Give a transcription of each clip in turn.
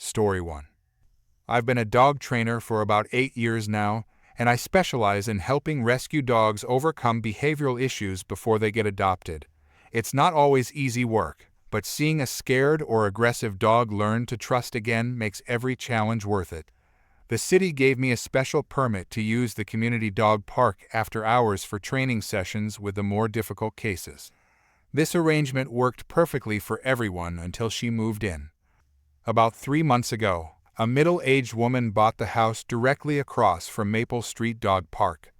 Story 1. I've been a dog trainer for about 8 years now, and I specialize in helping rescue dogs overcome behavioral issues before they get adopted. It's not always easy work, but seeing a scared or aggressive dog learn to trust again makes every challenge worth it. The city gave me a special permit to use the community dog park after hours for training sessions with the more difficult cases. This arrangement worked perfectly for everyone until she moved in. About 3 months ago, a middle-aged woman bought the house directly across from Maple Street Dog Park.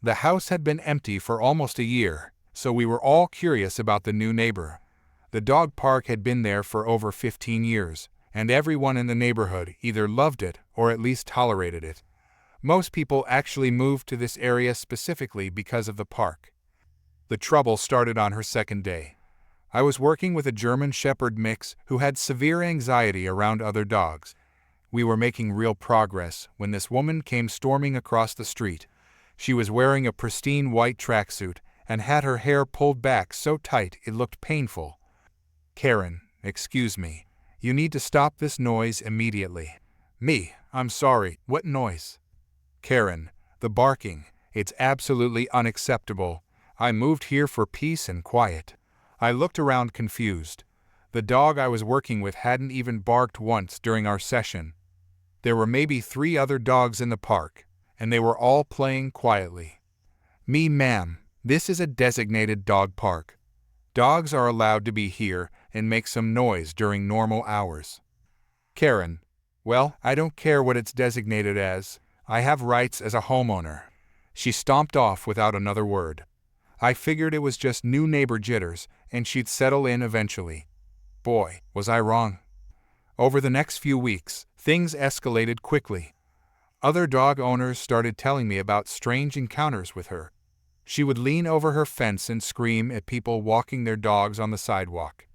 The house had been empty for almost a year, so we were all curious about the new neighbor. The dog park had been there for over 15 years, and everyone in the neighborhood either loved it or at least tolerated it. Most people actually moved to this area specifically because of the park. The trouble started on her second day. I was working with a German Shepherd mix who had severe anxiety around other dogs. We were making real progress when this woman came storming across the street. She was wearing a pristine white tracksuit and had her hair pulled back so tight it looked painful. "Karen, excuse me. You need to stop this noise immediately." "Me, I'm sorry. What noise?" "Karen, the barking. It's absolutely unacceptable. I moved here for peace and quiet." I looked around confused. The dog I was working with hadn't even barked once during our session. There were maybe 3 other dogs in the park, and they were all playing quietly. "Ma'am, this is a designated dog park. Dogs are allowed to be here and make some noise during normal hours." "Karen, well, I don't care what it's designated as. I have rights as a homeowner." She stomped off without another word. I figured it was just new neighbor jitters, and she'd settle in eventually. Boy, was I wrong. Over the next few weeks, things escalated quickly. Other dog owners started telling me about strange encounters with her. She would lean over her fence and scream at people walking their dogs on the sidewalk.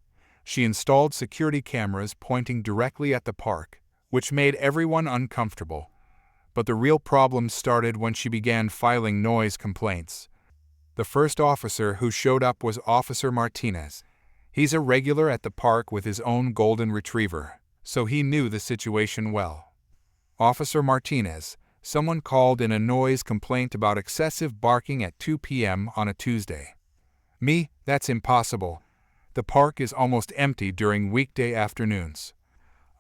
She installed security cameras pointing directly at the park, which made everyone uncomfortable. But the real problem started when she began filing noise complaints. The first officer who showed up was Officer Martinez. He's a regular at the park with his own golden retriever, so he knew the situation well. "Officer Martinez, someone called in a noise complaint about excessive barking at 2 p.m. on a Tuesday." "Me, that's impossible. The park is almost empty during weekday afternoons."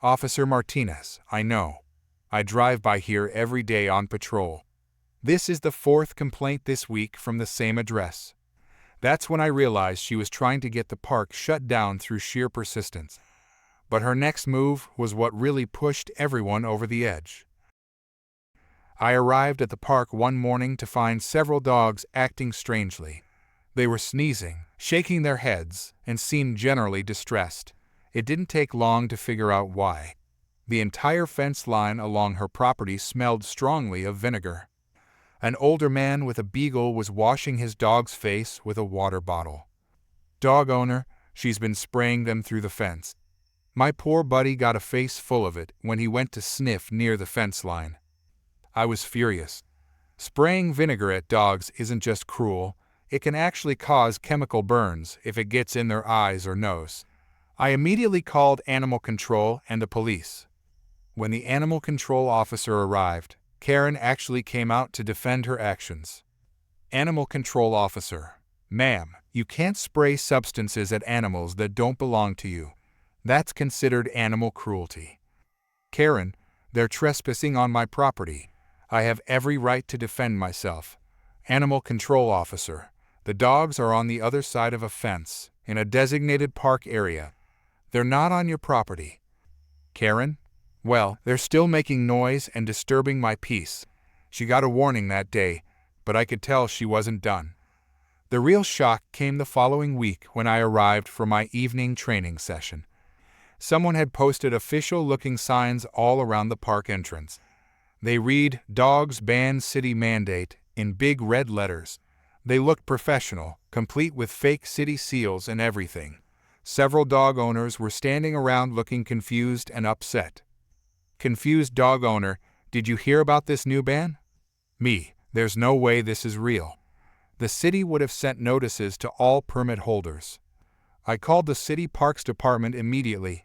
"Officer Martinez, I know. I drive by here every day on patrol. This is the 4th complaint this week from the same address." That's when I realized she was trying to get the park shut down through sheer persistence. But her next move was what really pushed everyone over the edge. I arrived at the park one morning to find several dogs acting strangely. They were sneezing, shaking their heads, and seemed generally distressed. It didn't take long to figure out why. The entire fence line along her property smelled strongly of vinegar. An older man with a beagle was washing his dog's face with a water bottle. "Dog owner, she's been spraying them through the fence." My poor buddy got a face full of it when he went to sniff near the fence line. I was furious. Spraying vinegar at dogs isn't just cruel, it can actually cause chemical burns if it gets in their eyes or nose. I immediately called animal control and the police. When the animal control officer arrived, Karen actually came out to defend her actions. "Animal control officer, ma'am, you can't spray substances at animals that don't belong to you. That's considered animal cruelty." "Karen, they're trespassing on my property. I have every right to defend myself." "Animal control officer, the dogs are on the other side of a fence, in a designated park area. They're not on your property." "Karen, well, they're still making noise and disturbing my peace." She got a warning that day, but I could tell she wasn't done. The real shock came the following week when I arrived for my evening training session. Someone had posted official-looking signs all around the park entrance. They read, "Dogs Ban City Mandate," in big red letters. They looked professional, complete with fake city seals and everything. Several dog owners were standing around looking confused and upset. "Confused dog owner, did you hear about this new ban?" "Me, there's no way this is real." The city would have sent notices to all permit holders. I called the city parks department immediately.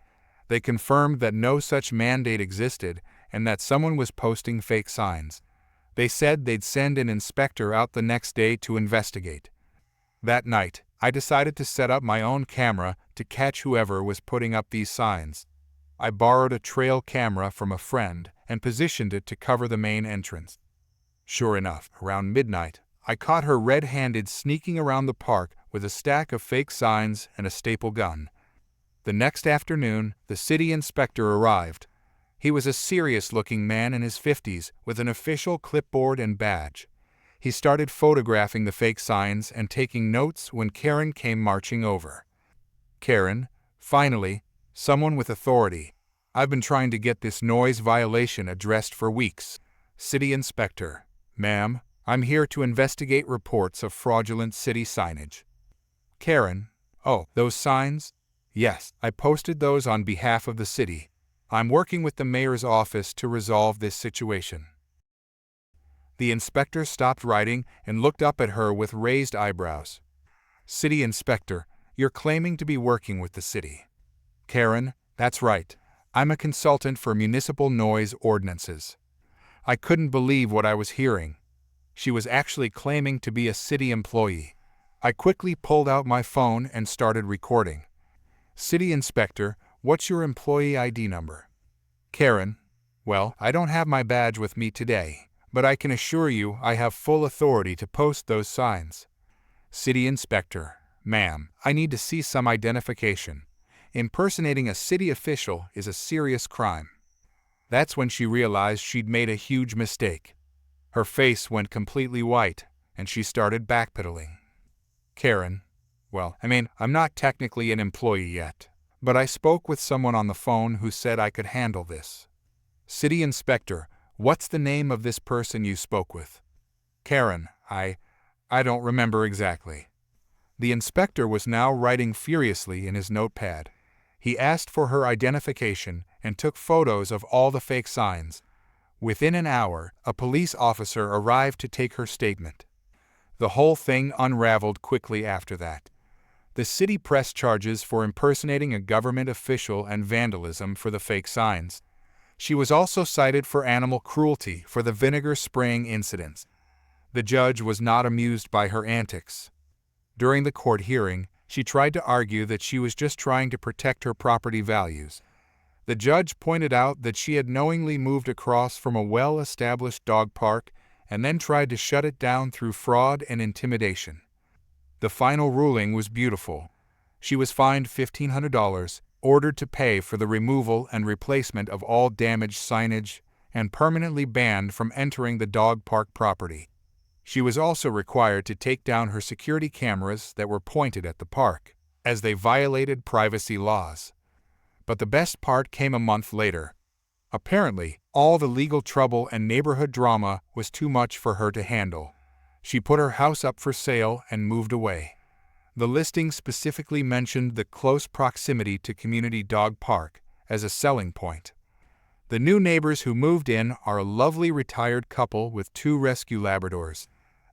They confirmed that no such mandate existed and that someone was posting fake signs. They said they'd send an inspector out the next day to investigate. That night, I decided to set up my own camera to catch whoever was putting up these signs. I borrowed a trail camera from a friend and positioned it to cover the main entrance. Sure enough, around midnight, I caught her red-handed sneaking around the park with a stack of fake signs and a staple gun. The next afternoon, the city inspector arrived. He was a serious-looking man in his 50s with an official clipboard and badge. He started photographing the fake signs and taking notes when Karen came marching over. Karen, finally, someone with authority. I've been trying to get this noise violation addressed for weeks. City inspector, ma'am, I'm here to investigate reports of fraudulent city signage. Karen, oh, those signs? Yes, I posted those on behalf of the city. I'm working with the mayor's office to resolve this situation. The inspector stopped writing and looked up at her with raised eyebrows. City inspector, you're claiming to be working with the city. Karen, that's right. I'm a consultant for municipal noise ordinances. I couldn't believe what I was hearing. She was actually claiming to be a city employee. I quickly pulled out my phone and started recording. City inspector, what's your employee ID number? Karen, well, I don't have my badge with me today, but I can assure you I have full authority to post those signs. City inspector, ma'am, I need to see some identification. Impersonating a city official is a serious crime. That's when she realized she'd made a huge mistake. Her face went completely white, and she started backpedaling. Karen, well, I'm not technically an employee yet, but I spoke with someone on the phone who said I could handle this. City inspector, what's the name of this person you spoke with? Karen, I don't remember exactly. The inspector was now writing furiously in his notepad. He asked for her identification and took photos of all the fake signs. Within an hour, a police officer arrived to take her statement. The whole thing unraveled quickly after that. The city pressed charges for impersonating a government official and vandalism for the fake signs. She was also cited for animal cruelty for the vinegar spraying incidents. The judge was not amused by her antics. During the court hearing, she tried to argue that she was just trying to protect her property values. The judge pointed out that she had knowingly moved across from a well-established dog park and then tried to shut it down through fraud and intimidation. The final ruling was beautiful. She was fined $1,500, ordered to pay for the removal and replacement of all damaged signage, and permanently banned from entering the dog park property. She was also required to take down her security cameras that were pointed at the park, as they violated privacy laws. But the best part came a month later. Apparently, all the legal trouble and neighborhood drama was too much for her to handle. She put her house up for sale and moved away. The listing specifically mentioned the close proximity to Community Dog Park as a selling point. The new neighbors who moved in are a lovely retired couple with 2 rescue Labradors.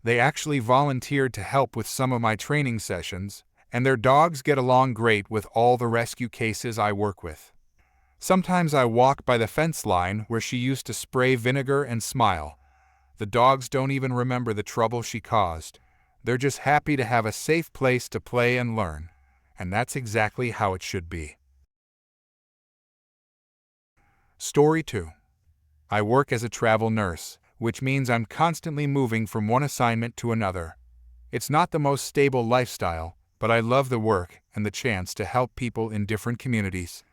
They actually volunteered to help with some of my training sessions, and their dogs get along great with all the rescue cases I work with. Sometimes I walk by the fence line where she used to spray vinegar and smile. The dogs don't even remember the trouble she caused. They're just happy to have a safe place to play and learn, and that's exactly how it should be. Story 2. I work as a travel nurse, which means I'm constantly moving from one assignment to another. It's not the most stable lifestyle, but I love the work and the chance to help people in different communities.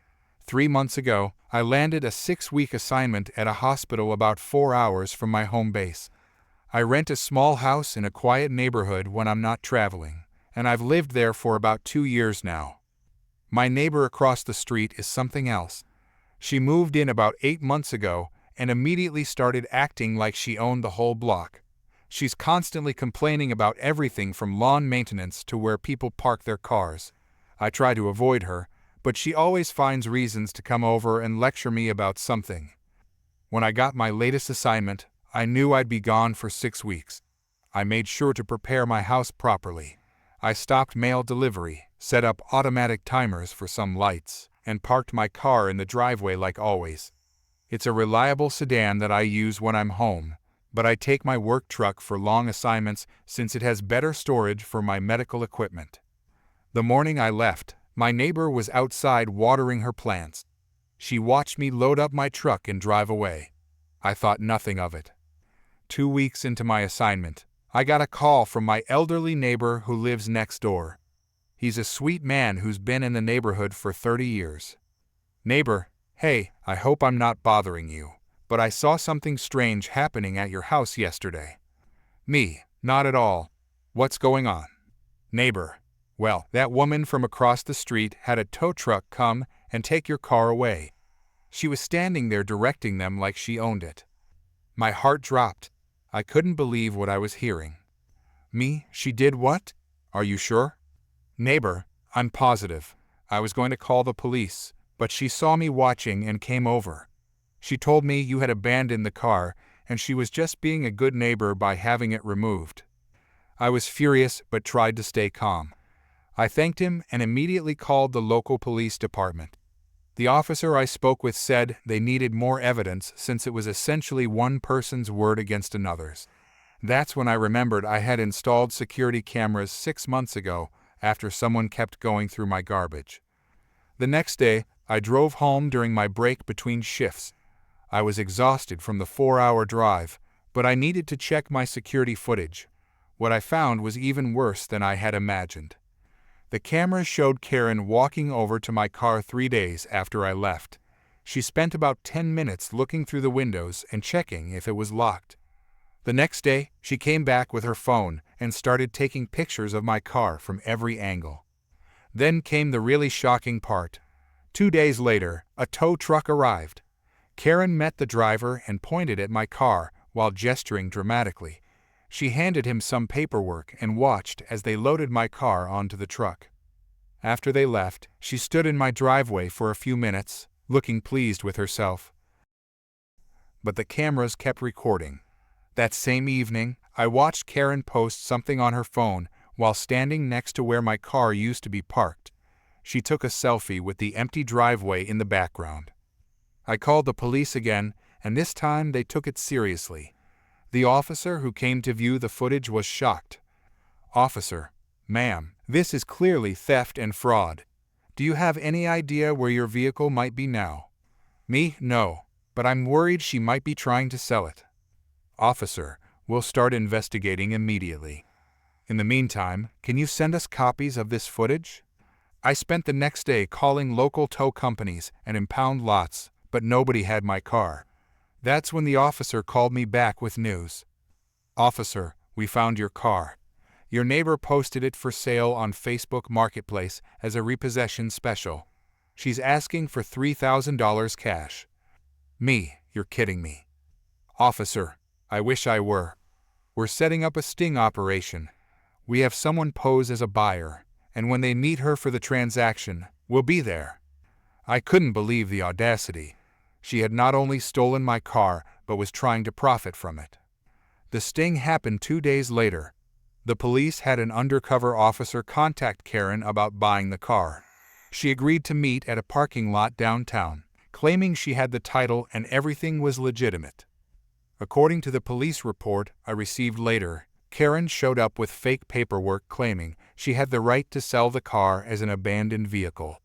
3 months ago, I landed a 6-week assignment at a hospital about 4 hours from my home base. I rent a small house in a quiet neighborhood when I'm not traveling, and I've lived there for about 2 years now. My neighbor across the street is something else. She moved in about 8 months ago and immediately started acting like she owned the whole block. She's constantly complaining about everything from lawn maintenance to where people park their cars. I try to avoid her, but she always finds reasons to come over and lecture me about something. When I got my latest assignment, I knew I'd be gone for 6 weeks. I made sure to prepare my house properly. I stopped mail delivery, set up automatic timers for some lights, and parked my car in the driveway like always. It's a reliable sedan that I use when I'm home, but I take my work truck for long assignments since it has better storage for my medical equipment. The morning I left, my neighbor was outside watering her plants. She watched me load up my truck and drive away. I thought nothing of it. 2 weeks into my assignment, I got a call from my elderly neighbor who lives next door. He's a sweet man who's been in the neighborhood for 30 years. "Neighbor, hey, I hope I'm not bothering you, but I saw something strange happening at your house yesterday." Me, "Not at all. What's going on?" Neighbor, "Well, that woman from across the street had a tow truck come and take your car away. She was standing there directing them like she owned it." My heart dropped. I couldn't believe what I was hearing. Me, "She did what? Are you sure?" Neighbor, "I'm positive. I was going to call the police, but she saw me watching and came over. She told me you had abandoned the car and she was just being a good neighbor by having it removed." I was furious but tried to stay calm. I thanked him and immediately called the local police department. The officer I spoke with said they needed more evidence since it was essentially one person's word against another's. That's when I remembered I had installed security cameras 6 months ago after someone kept going through my garbage. The next day, I drove home during my break between shifts. I was exhausted from the 4-hour drive, but I needed to check my security footage. What I found was even worse than I had imagined. The camera showed Karen walking over to my car 3 days after I left. She spent about 10 minutes looking through the windows and checking if it was locked. The next day, she came back with her phone and started taking pictures of my car from every angle. Then came the really shocking part. 2 days later, a tow truck arrived. Karen met the driver and pointed at my car while gesturing dramatically. She handed him some paperwork and watched as they loaded my car onto the truck. After they left, she stood in my driveway for a few minutes, looking pleased with herself. But the cameras kept recording. That same evening, I watched Karen post something on her phone while standing next to where my car used to be parked. She took a selfie with the empty driveway in the background. I called the police again, and this time they took it seriously. The officer who came to view the footage was shocked. "Officer, ma'am, this is clearly theft and fraud. Do you have any idea where your vehicle might be now?" Me, "No, but I'm worried she might be trying to sell it." "Officer, we'll start investigating immediately. In the meantime, can you send us copies of this footage?" I spent the next day calling local tow companies and impound lots, but nobody had my car. That's when the officer called me back with news. "Officer, we found your car. Your neighbor posted it for sale on Facebook Marketplace as a repossession special. She's asking for $3,000 cash." Me, "You're kidding me." "Officer, I wish I were. We're setting up a sting operation. We have someone pose as a buyer, and when they meet her for the transaction, we'll be there." I couldn't believe the audacity. She had not only stolen my car, but was trying to profit from it. The sting happened 2 days later. The police had an undercover officer contact Karen about buying the car. She agreed to meet at a parking lot downtown, claiming she had the title and everything was legitimate. According to the police report I received later, Karen showed up with fake paperwork claiming she had the right to sell the car as an abandoned vehicle.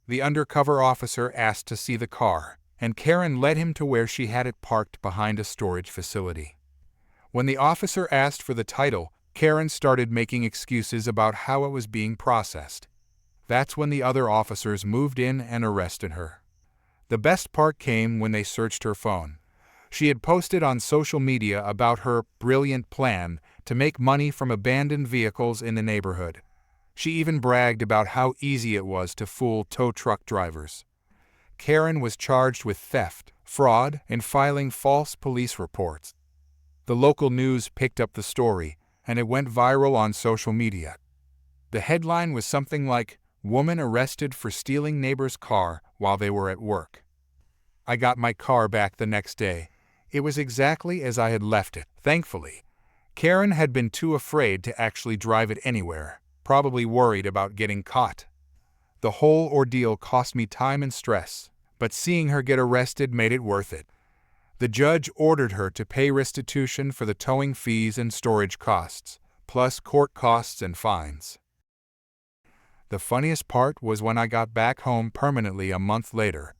The undercover officer asked to see the car, and Karen led him to where she had it parked behind a storage facility. When the officer asked for the title, Karen started making excuses about how it was being processed. That's when the other officers moved in and arrested her. The best part came when they searched her phone. She had posted on social media about her brilliant plan to make money from abandoned vehicles in the neighborhood. She even bragged about how easy it was to fool tow truck drivers. Karen was charged with theft, fraud, and filing false police reports. The local news picked up the story, and it went viral on social media. The headline was something like, "Woman arrested for stealing neighbor's car while they were at work." I got my car back the next day. It was exactly as I had left it, thankfully. Karen had been too afraid to actually drive it anywhere, probably worried about getting caught. The whole ordeal cost me time and stress, but seeing her get arrested made it worth it. The judge ordered her to pay restitution for the towing fees and storage costs, plus court costs and fines. The funniest part was when I got back home permanently a month later.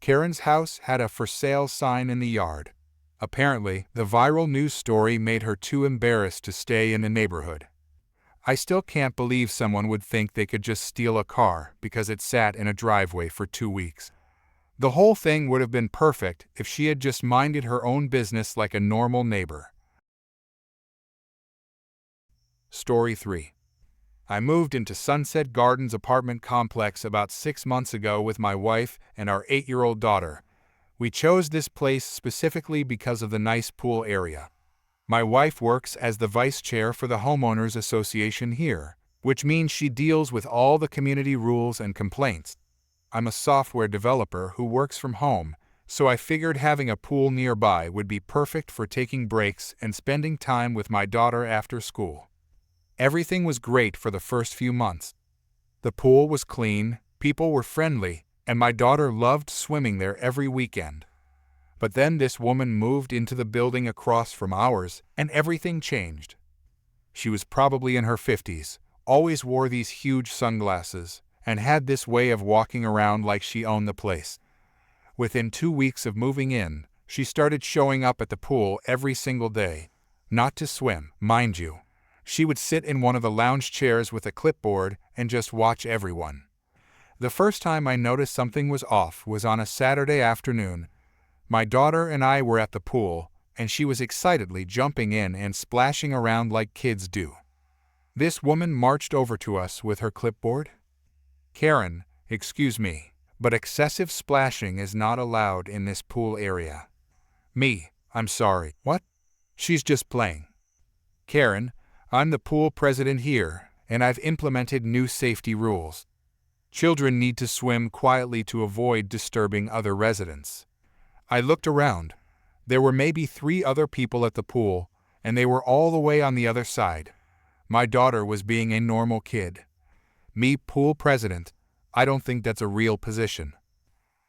Karen's house had a for sale sign in the yard. Apparently, the viral news story made her too embarrassed to stay in the neighborhood. I still can't believe someone would think they could just steal a car because it sat in a driveway for 2 weeks. The whole thing would have been perfect if she had just minded her own business like a normal neighbor. Story 3. I moved into Sunset Gardens apartment complex about 6 months ago with my wife and our 8-year-old daughter. We chose this place specifically because of the nice pool area. My wife works as the vice chair for the homeowners association here, which means she deals with all the community rules and complaints. I'm a software developer who works from home, so I figured having a pool nearby would be perfect for taking breaks and spending time with my daughter after school. Everything was great for the first few months. The pool was clean, people were friendly, and my daughter loved swimming there every weekend. But then this woman moved into the building across from ours, and everything changed. She was probably in her 50s, always wore these huge sunglasses, and had this way of walking around like she owned the place. Within 2 weeks of moving in, she started showing up at the pool every single day. Not to swim, mind you. She would sit in one of the lounge chairs with a clipboard and just watch everyone. The first time I noticed something was off was on a Saturday afternoon. My daughter and I were at the pool, and she was excitedly jumping in and splashing around like kids do. This woman marched over to us with her clipboard. "Karen, excuse me, but excessive splashing is not allowed in this pool area." Me, "I'm sorry, what?" "She's just playing." "Karen, I'm the pool president here, and I've implemented new safety rules. Children need to swim quietly to avoid disturbing other residents." I looked around. There were maybe 3 other people at the pool, and they were all the way on the other side. My daughter was being a normal kid. Me, pool president, I don't think that's a real position.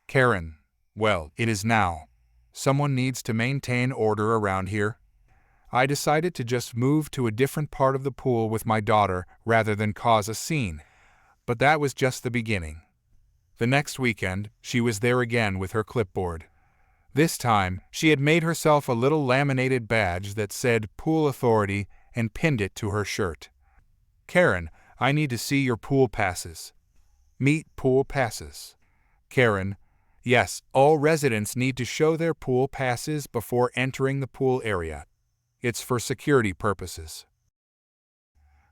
Karen, well, it is now. Someone needs to maintain order around here. I decided to just move to a different part of the pool with my daughter rather than cause a scene. But that was just the beginning. The next weekend, she was there again with her clipboard. This time, she had made herself a little laminated badge that said Pool Authority and pinned it to her shirt. "Karen, I need to see your pool passes." Meet pool passes. Karen, yes, all residents need to show their pool passes before entering the pool area. It's for security purposes.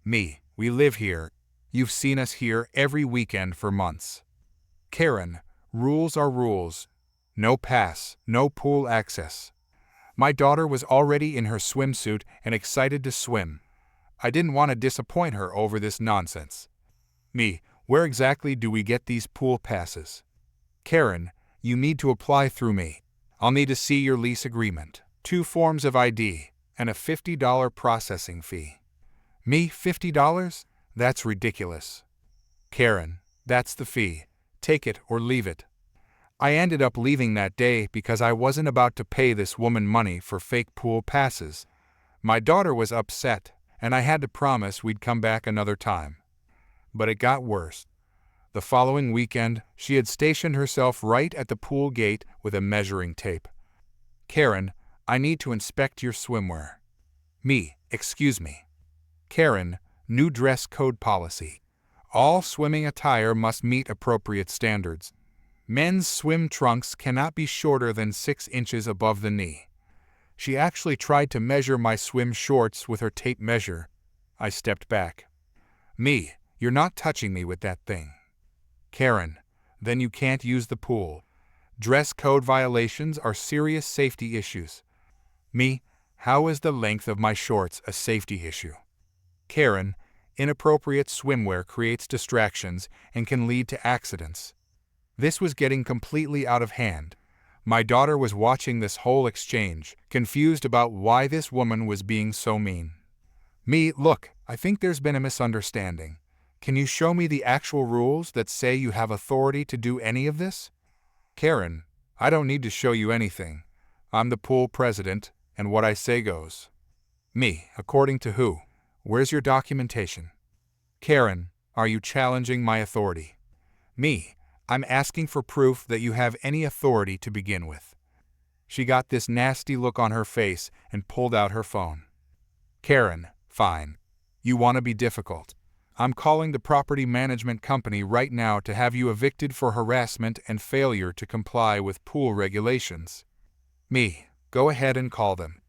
Me, we live here. You've seen us here every weekend for months. Karen, rules are rules. No pass, no pool access. My daughter was already in her swimsuit and excited to swim. I didn't want to disappoint her over this nonsense. Me, where exactly do we get these pool passes? Karen, you need to apply through me. I'll need to see your lease agreement, 2 forms of ID, and a $50 processing fee. Me, $50? That's ridiculous. Karen, that's the fee. Take it or leave it. I ended up leaving that day because I wasn't about to pay this woman money for fake pool passes. My daughter was upset, and I had to promise we'd come back another time. But it got worse. The following weekend, she had stationed herself right at the pool gate with a measuring tape. Karen, I need to inspect your swimwear. Me, excuse me. Karen, new dress code policy. All swimming attire must meet appropriate standards. Men's swim trunks cannot be shorter than 6 inches above the knee. She actually tried to measure my swim shorts with her tape measure. I stepped back. Me, you're not touching me with that thing. Karen, then you can't use the pool. Dress code violations are serious safety issues. Me, how is the length of my shorts a safety issue? Karen, inappropriate swimwear creates distractions and can lead to accidents. This was getting completely out of hand. My daughter was watching this whole exchange, confused about why this woman was being so mean. Me, look, I think there's been a misunderstanding. Can you show me the actual rules that say you have authority to do any of this? Karen, I don't need to show you anything. I'm the pool president, and what I say goes. Me, according to who? Where's your documentation? Karen, are you challenging my authority? Me, I'm asking for proof that you have any authority to begin with. She got this nasty look on her face and pulled out her phone. Karen, fine. You want to be difficult. I'm calling the property management company right now to have you evicted for harassment and failure to comply with pool regulations. Me, go ahead and call them.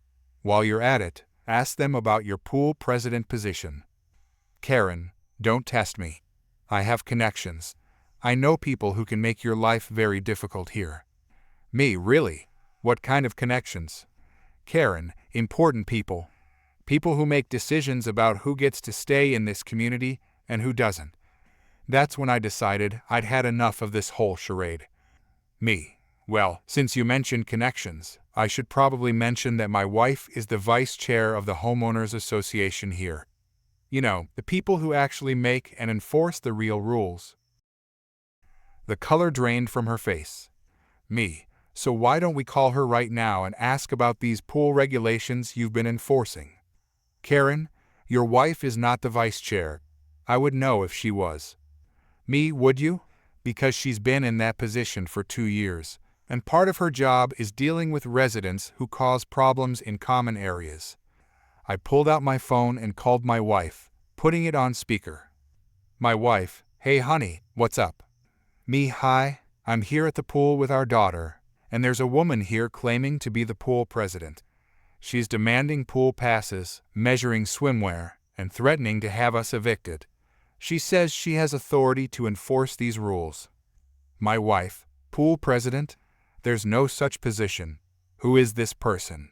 While you're at it, ask them about your pool president position. Karen, don't test me. I have connections. I know people who can make your life very difficult here. Me, really? What kind of connections? Karen, important people. People who make decisions about who gets to stay in this community and who doesn't. That's when I decided I'd had enough of this whole charade. Me, well, since you mentioned connections, I should probably mention that my wife is the vice chair of the homeowners association here. You know, the people who actually make and enforce the real rules. The color drained from her face. Me, so why don't we call her right now and ask about these pool regulations you've been enforcing? Karen, your wife is not the vice chair. I would know if she was. Me, would you? Because she's been in that position for 2 years, and part of her job is dealing with residents who cause problems in common areas. I pulled out my phone and called my wife, putting it on speaker. My wife, hey honey, what's up? Me, hi, I'm here at the pool with our daughter, and there's a woman here claiming to be the pool president. She's demanding pool passes, measuring swimwear, and threatening to have us evicted. She says she has authority to enforce these rules. My wife, pool president? There's no such position. Who is this person?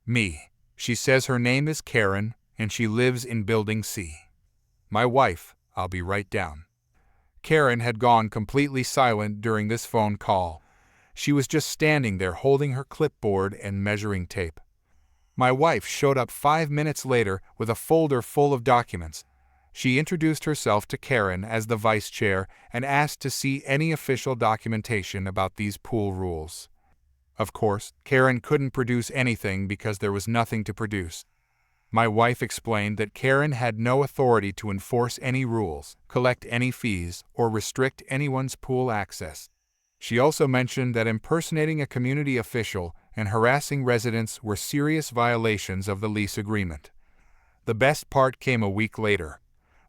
Me. She says her name is Karen, and she lives in Building C. My wife, I'll be right down. Karen had gone completely silent during this phone call. She was just standing there holding her clipboard and measuring tape. My wife showed up 5 minutes later with a folder full of documents. She introduced herself to Karen as the vice chair and asked to see any official documentation about these pool rules. Of course, Karen couldn't produce anything because there was nothing to produce. My wife explained that Karen had no authority to enforce any rules, collect any fees, or restrict anyone's pool access. She also mentioned that impersonating a community official and harassing residents were serious violations of the lease agreement. The best part came a week later.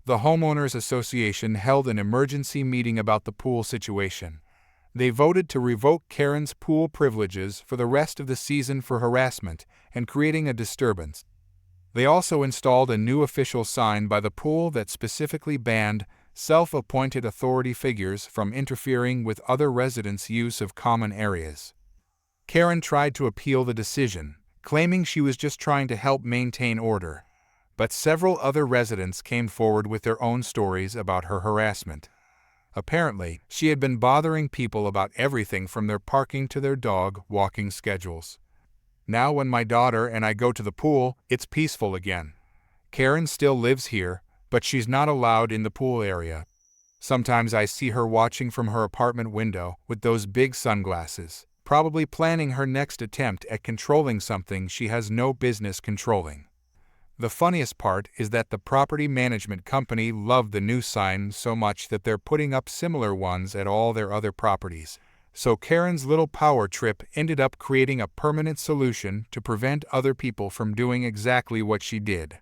The homeowners association held an emergency meeting about the pool situation. They voted to revoke Karen's pool privileges for the rest of the season for harassment and creating a disturbance. They also installed a new official sign by the pool that specifically banned self-appointed authority figures from interfering with other residents' use of common areas. Karen tried to appeal the decision, claiming she was just trying to help maintain order. But several other residents came forward with their own stories about her harassment. Apparently, she had been bothering people about everything from their parking to their dog walking schedules. Now when my daughter and I go to the pool, it's peaceful again. Karen still lives here, but she's not allowed in the pool area. Sometimes I see her watching from her apartment window with those big sunglasses, probably planning her next attempt at controlling something she has no business controlling. The funniest part is that the property management company loved the new sign so much that they're putting up similar ones at all their other properties. So Karen's little power trip ended up creating a permanent solution to prevent other people from doing exactly what she did.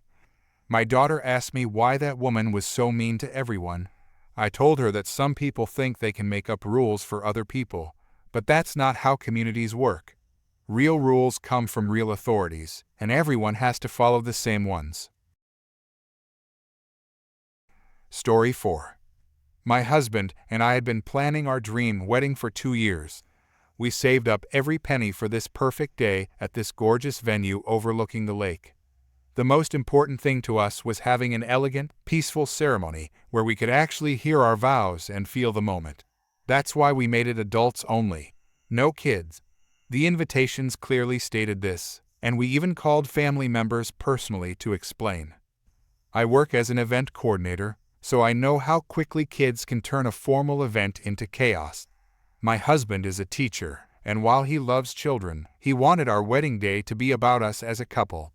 My daughter asked me why that woman was so mean to everyone. I told her that some people think they can make up rules for other people, but that's not how communities work. Real rules come from real authorities, and everyone has to follow the same ones. Story 4. My husband and I had been planning our dream wedding for 2 years. We saved up every penny for this perfect day at this gorgeous venue overlooking the lake. The most important thing to us was having an elegant, peaceful ceremony where we could actually hear our vows and feel the moment. That's why we made it adults only. No kids. The invitations clearly stated this, and we even called family members personally to explain. I work as an event coordinator, so I know how quickly kids can turn a formal event into chaos. My husband is a teacher, and while he loves children, he wanted our wedding day to be about us as a couple.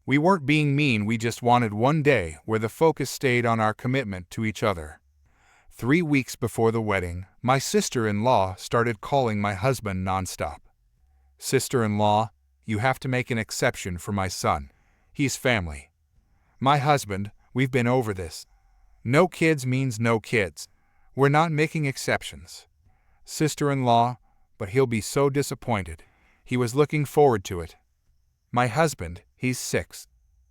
We weren't being mean, we just wanted one day where the focus stayed on our commitment to each other. 3 weeks before the wedding, my sister-in-law started calling my husband nonstop. "Sister-in-law, you have to make an exception for my son. He's family." "My husband, we've been over this. No kids means no kids. We're not making exceptions." "Sister-in-law, but he'll be so disappointed. He was looking forward to it." "My husband, he's 6.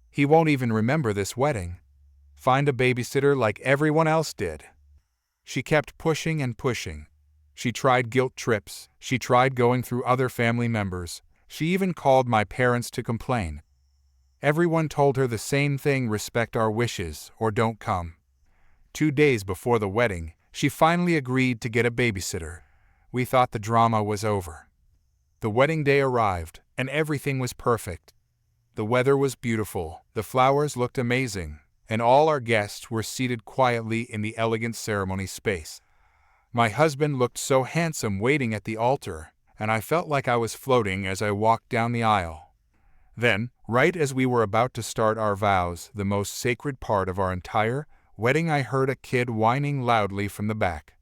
He won't even remember this wedding. Find a babysitter like everyone else did." She kept pushing and pushing. She tried guilt trips. She tried going through other family members. She even called my parents to complain. Everyone told her the same thing: respect our wishes or don't come. 2 days before the wedding, she finally agreed to get a babysitter. We thought the drama was over. The wedding day arrived, and everything was perfect. The weather was beautiful, the flowers looked amazing, and all our guests were seated quietly in the elegant ceremony space. My husband looked so handsome waiting at the altar, and I felt like I was floating as I walked down the aisle. Then, right as we were about to start our vows, the most sacred part of our entire wedding, I heard a kid whining loudly from the back.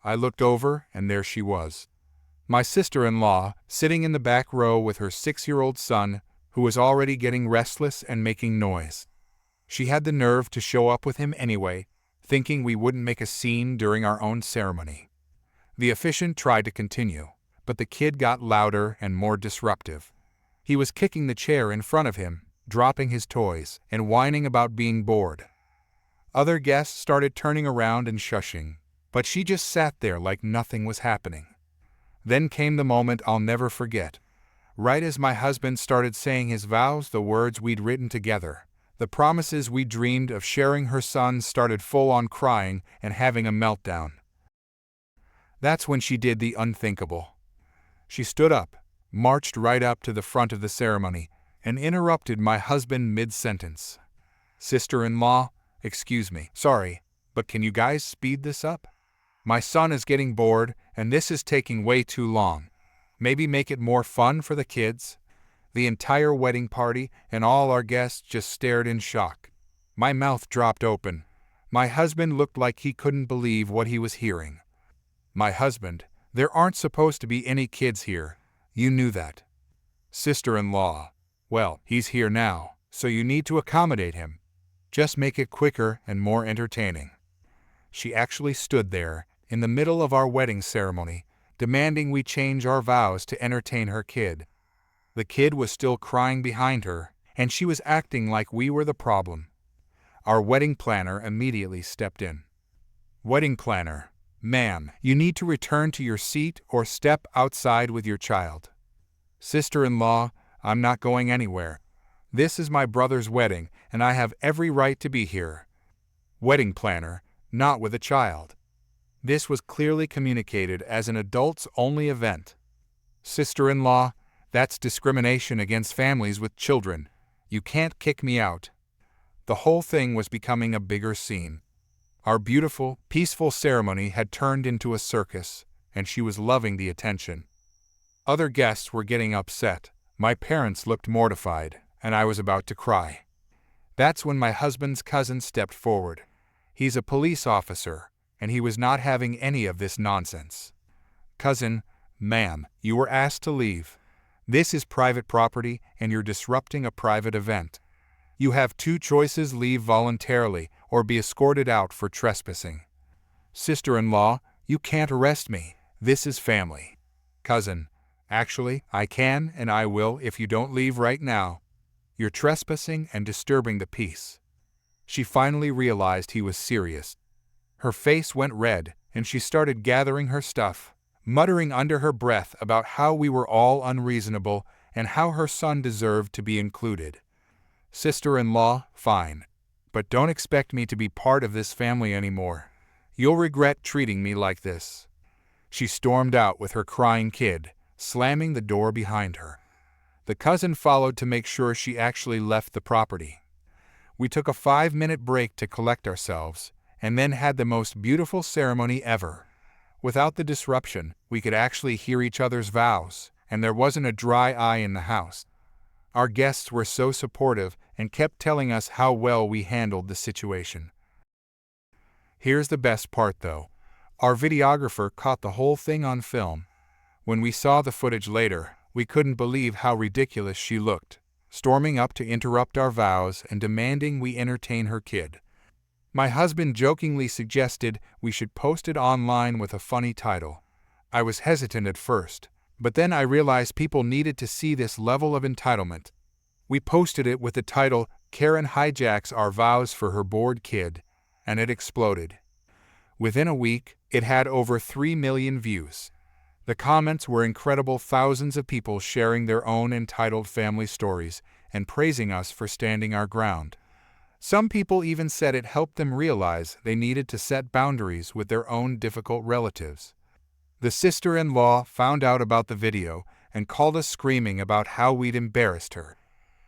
I looked over, and there she was. My sister-in-law, sitting in the back row with her 6-year-old son, who was already getting restless and making noise. She had the nerve to show up with him anyway, thinking we wouldn't make a scene during our own ceremony. The officiant tried to continue, but the kid got louder and more disruptive. He was kicking the chair in front of him, dropping his toys, and whining about being bored. Other guests started turning around and shushing, but she just sat there like nothing was happening. Then came the moment I'll never forget. Right as my husband started saying his vows, the words we'd written together, the promises we dreamed of sharing, her son started full-on crying and having a meltdown. That's when she did the unthinkable. She stood up, marched right up to the front of the ceremony, and interrupted my husband mid-sentence. "Sister-in-law, excuse me, sorry, but can you guys speed this up? My son is getting bored, and this is taking way too long. Maybe make it more fun for the kids." The entire wedding party and all our guests just stared in shock. My mouth dropped open. My husband looked like he couldn't believe what he was hearing. "My husband, there aren't supposed to be any kids here. You knew that." "Sister-in-law, well, he's here now, so you need to accommodate him. Just make it quicker and more entertaining." She actually stood there, in the middle of our wedding ceremony, demanding we change our vows to entertain her kid. The kid was still crying behind her, and she was acting like we were the problem. Our wedding planner immediately stepped in. "Wedding planner, ma'am, you need to return to your seat or step outside with your child." "Sister-in-law, I'm not going anywhere. This is my brother's wedding, and I have every right to be here." "Wedding planner, not with a child." This was clearly communicated as an adults-only event. "Sister-in-law, that's discrimination against families with children. You can't kick me out." The whole thing was becoming a bigger scene. Our beautiful, peaceful ceremony had turned into a circus, and she was loving the attention. Other guests were getting upset. My parents looked mortified, and I was about to cry. That's when my husband's cousin stepped forward. He's a police officer, and he was not having any of this nonsense. "Cousin, ma'am, you were asked to leave. This is private property, and you're disrupting a private event. You have 2 choices: leave voluntarily or be escorted out for trespassing." "Sister-in-law, you can't arrest me. This is family." "Cousin, actually, I can and I will if you don't leave right now. You're trespassing and disturbing the peace." She finally realized he was serious. Her face went red, and she started gathering her stuff, muttering under her breath about how we were all unreasonable and how her son deserved to be included. "Sister-in-law, fine. But don't expect me to be part of this family anymore. You'll regret treating me like this." She stormed out with her crying kid, slamming the door behind her. The cousin followed to make sure she actually left the property. We took a 5-minute break to collect ourselves, and then had the most beautiful ceremony ever. Without the disruption, we could actually hear each other's vows, and there wasn't a dry eye in the house. Our guests were so supportive and kept telling us how well we handled the situation. Here's the best part though. Our videographer caught the whole thing on film. When we saw the footage later, we couldn't believe how ridiculous she looked, storming up to interrupt our vows and demanding we entertain her kid. My husband jokingly suggested we should post it online with a funny title. I was hesitant at first, but then I realized people needed to see this level of entitlement. We posted it with the title, "Karen hijacks our vows for her bored kid," and it exploded. Within a week, it had over 3 million views. The comments were incredible, thousands of people sharing their own entitled family stories and praising us for standing our ground. Some people even said it helped them realize they needed to set boundaries with their own difficult relatives. The sister-in-law found out about the video and called us screaming about how we'd embarrassed her.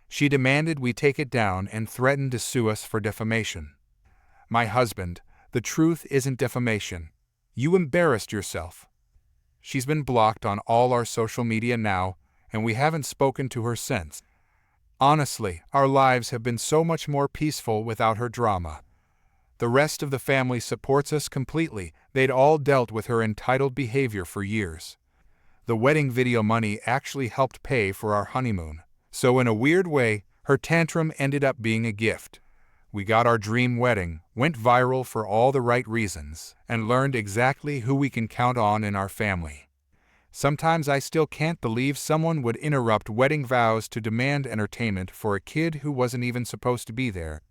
She demanded we take it down and threatened to sue us for defamation. My husband, the truth isn't defamation. You embarrassed yourself. She's been blocked on all our social media now, and we haven't spoken to her since. Honestly, our lives have been so much more peaceful without her drama. The rest of the family supports us completely. They'd all dealt with her entitled behavior for years. The wedding video money actually helped pay for our honeymoon. So in a weird way, her tantrum ended up being a gift. We got our dream wedding, went viral for all the right reasons, and learned exactly who we can count on in our family. Sometimes I still can't believe someone would interrupt wedding vows to demand entertainment for a kid who wasn't even supposed to be there.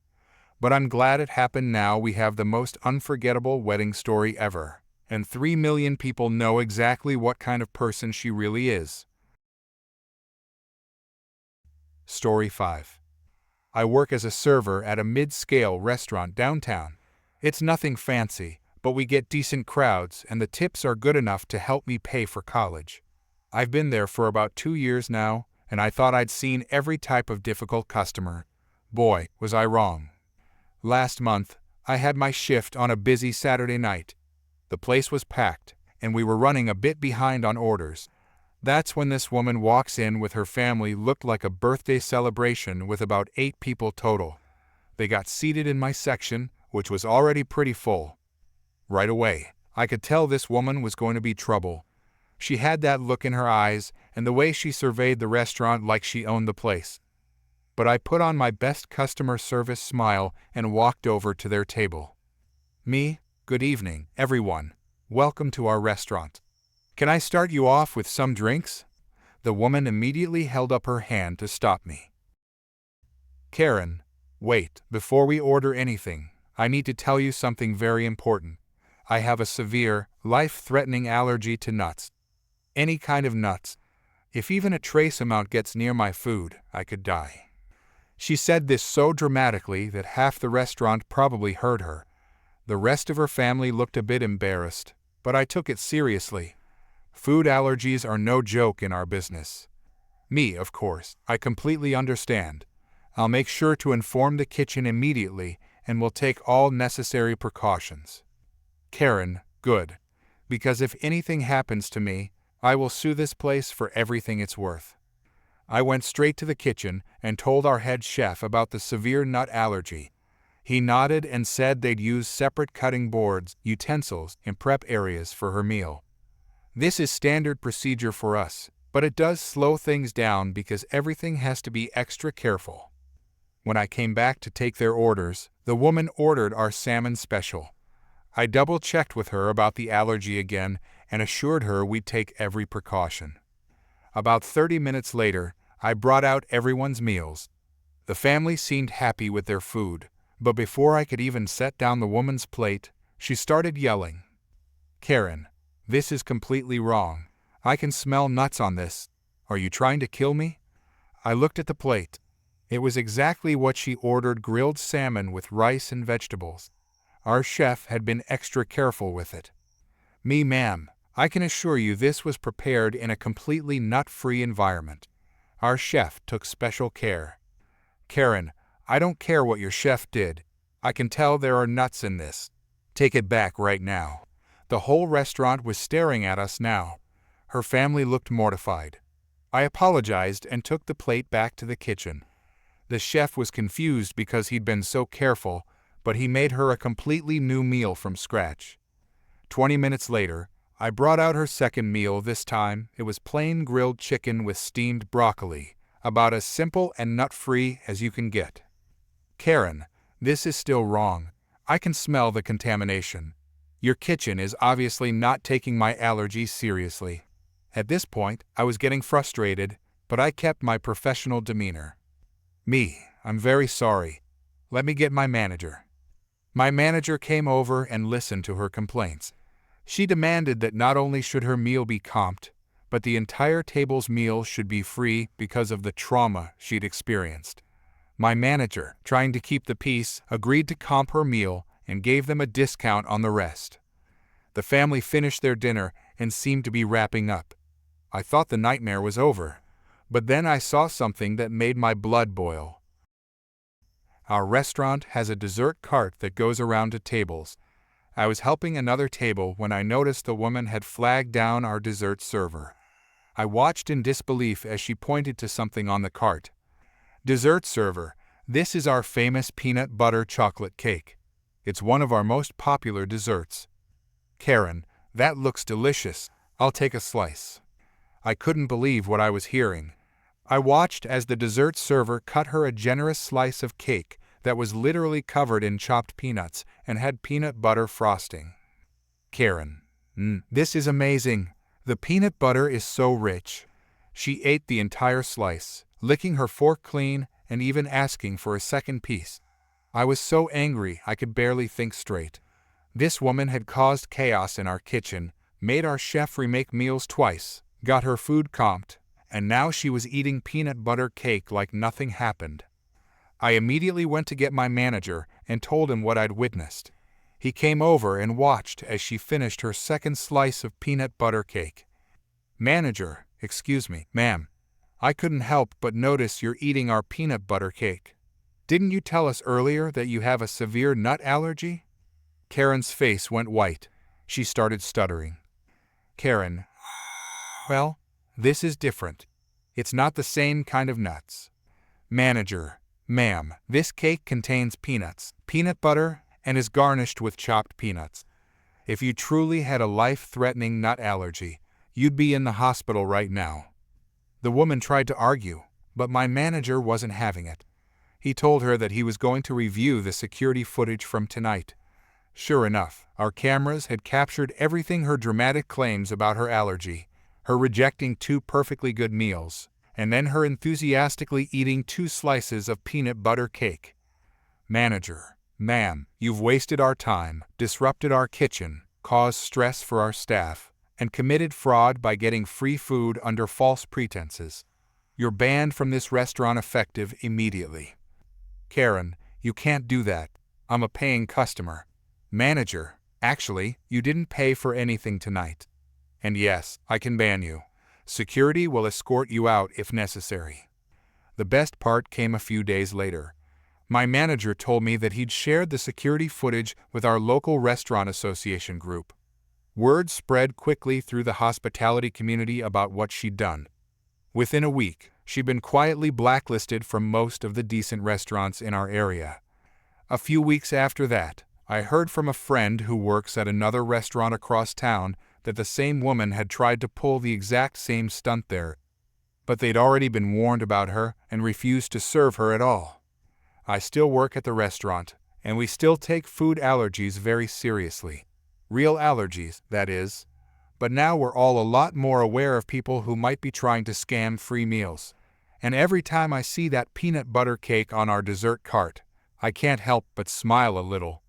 But I'm glad it happened now. We have the most unforgettable wedding story ever, and 3 million people know exactly what kind of person she really is. Story 5. I work as a server at a mid-scale restaurant downtown. It's nothing fancy, but we get decent crowds and the tips are good enough to help me pay for college. I've been there for about 2 years now, and I thought I'd seen every type of difficult customer. Boy, was I wrong. Last month, I had my shift on a busy Saturday night. The place was packed, and we were running a bit behind on orders. That's when this woman walks in with her family. Looked like a birthday celebration with about 8 people total. They got seated in my section, which was already pretty full. Right away, I could tell this woman was going to be trouble. She had that look in her eyes and the way she surveyed the restaurant like she owned the place. But I put on my best customer service smile and walked over to their table. Good evening, everyone. Welcome to our restaurant. Can I start you off with some drinks? The woman immediately held up her hand to stop me. Karen, wait, before we order anything, I need to tell you something very important. I have a severe, life-threatening allergy to nuts. Any kind of nuts. If even a trace amount gets near my food, I could die. She said this so dramatically that half the restaurant probably heard her. The rest of her family looked a bit embarrassed, but I took it seriously. Food allergies are no joke in our business. Of course, I completely understand. I'll make sure to inform the kitchen immediately and will take all necessary precautions. Karen, good. Because if anything happens to me, I will sue this place for everything it's worth. I went straight to the kitchen and told our head chef about the severe nut allergy. He nodded and said they'd use separate cutting boards, utensils, and prep areas for her meal. This is standard procedure for us, but it does slow things down because everything has to be extra careful. When I came back to take their orders, the woman ordered our salmon special. I double-checked with her about the allergy again and assured her we'd take every precaution. About 30 minutes later, I brought out everyone's meals. The family seemed happy with their food, but before I could even set down the woman's plate, she started yelling. Karen, this is completely wrong. I can smell nuts on this. Are you trying to kill me? I looked at the plate. It was exactly what she ordered: grilled salmon with rice and vegetables. Our chef had been extra careful with it. Ma'am, I can assure you this was prepared in a completely nut-free environment. Our chef took special care. Karen, I don't care what your chef did. I can tell there are nuts in this. Take it back right now." The whole restaurant was staring at us now. Her family looked mortified. I apologized and took the plate back to the kitchen. The chef was confused because he'd been so careful, but he made her a completely new meal from scratch. 20 minutes later, I brought out her second meal. This time, it was plain grilled chicken with steamed broccoli, about as simple and nut-free as you can get. "Karen, this is still wrong. I can smell the contamination. Your kitchen is obviously not taking my allergies seriously." At this point, I was getting frustrated, but I kept my professional demeanor. "I'm very sorry. Let me get my manager." My manager came over and listened to her complaints. She demanded that not only should her meal be comped, but the entire table's meal should be free because of the trauma she'd experienced. My manager, trying to keep the peace, agreed to comp her meal and gave them a discount on the rest. The family finished their dinner and seemed to be wrapping up. I thought the nightmare was over, but then I saw something that made my blood boil. Our restaurant has a dessert cart that goes around to tables. I was helping another table when I noticed the woman had flagged down our dessert server. I watched in disbelief as she pointed to something on the cart. "Dessert server, this is our famous peanut butter chocolate cake. It's one of our most popular desserts." "Karen, that looks delicious. I'll take a slice." I couldn't believe what I was hearing. I watched as the dessert server cut her a generous slice of cake that was literally covered in chopped peanuts and had peanut butter frosting. "Karen, this is amazing. The peanut butter is so rich." She ate the entire slice, licking her fork clean and even asking for a second piece. I was so angry I could barely think straight. This woman had caused chaos in our kitchen, made our chef remake meals twice, got her food comped, and now she was eating peanut butter cake like nothing happened. I immediately went to get my manager and told him what I'd witnessed. He came over and watched as she finished her second slice of peanut butter cake. "Manager, excuse me, ma'am. I couldn't help but notice you're eating our peanut butter cake. Didn't you tell us earlier that you have a severe nut allergy?" Karen's face went white. She started stuttering. "Karen, well, this is different. It's not the same kind of nuts." "Manager, ma'am, this cake contains peanuts, peanut butter, and is garnished with chopped peanuts. If you truly had a life-threatening nut allergy, you'd be in the hospital right now." The woman tried to argue, but my manager wasn't having it. He told her that he was going to review the security footage from tonight. Sure enough, our cameras had captured everything: her dramatic claims about her allergy, her rejecting 2 perfectly good meals, and then her enthusiastically eating 2 slices of peanut butter cake. "Manager, ma'am, you've wasted our time, disrupted our kitchen, caused stress for our staff, and committed fraud by getting free food under false pretenses. You're banned from this restaurant effective immediately." "Karen, you can't do that. I'm a paying customer." "Manager, actually, you didn't pay for anything tonight. And yes, I can ban you. Security will escort you out if necessary." The best part came a few days later. My manager told me that he'd shared the security footage with our local restaurant association group. Word spread quickly through the hospitality community about what she'd done. Within a week, she'd been quietly blacklisted from most of the decent restaurants in our area. A few weeks after that, I heard from a friend who works at another restaurant across town that the same woman had tried to pull the exact same stunt there, but they'd already been warned about her and refused to serve her at all. I still work at the restaurant, and we still take food allergies very seriously. Real allergies, that is. But now we're all a lot more aware of people who might be trying to scam free meals. And every time I see that peanut butter cake on our dessert cart, I can't help but smile a little.